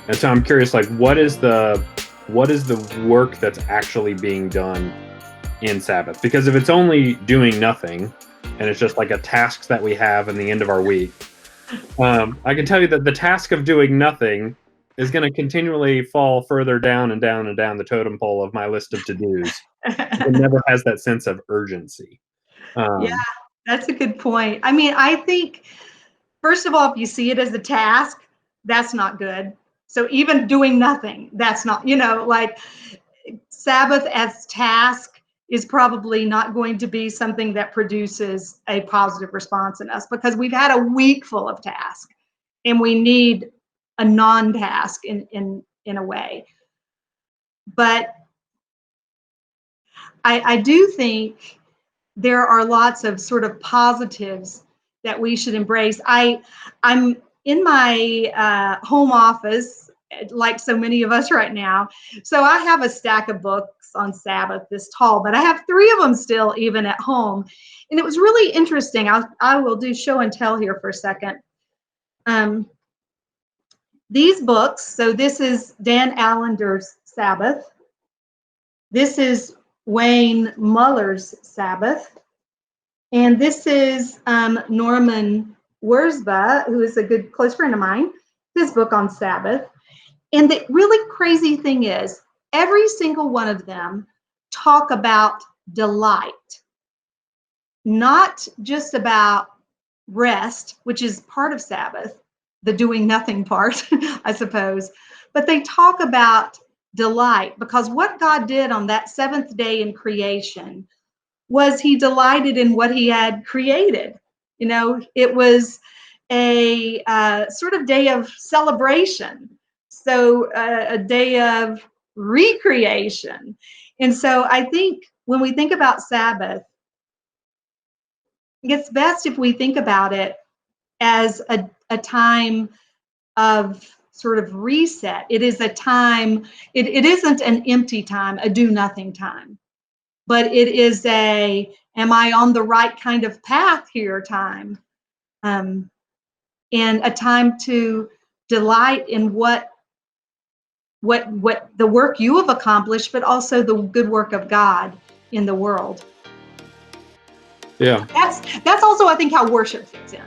And so I'm curious, like, what is the work that's actually being done in Sabbath? Because if it's only doing nothing, and it's just like a task that we have in the end of our week, I can tell you that the task of doing nothing is going to continually fall further down and down and down the totem pole of my list of to-dos. It never has that sense of urgency. Yeah, Um, that's a good point. I mean, I think, first of all, if you see it as a task, that's not good. So even doing nothing, that's not, like Sabbath as task is probably not going to be something that produces a positive response in us, because we've had a week full of tasks and we need a non-task in a way. But I do think there are lots of sort of positives that we should embrace. I'm in my home office, like so many of us right now. So I have a stack of books on Sabbath this tall, but I have 3 of them still even at home. And it was really interesting. I will do show and tell here for a second. Um, these books, so this is Dan Allender's Sabbath. This is Wayne Muller's Sabbath. And this is Norman Wurzba, who is a good close friend of mine, his book on Sabbath. And the really crazy thing is, every single one of them talk about delight, not just about rest, which is part of Sabbath, the doing nothing part, I suppose, but they talk about delight, because what God did on that 7th day in creation was he delighted in what he had created. It was a sort of day of celebration, so a day of recreation. And so I think when we think about Sabbath, it's best if we think about it as a time of sort of reset. It is a time, it isn't an empty time, a do nothing time, but it is am I on the right kind of path here time, and a time to delight in what the work you have accomplished, but also the good work of God in the world. yeah. That's also, I think, how worship fits in.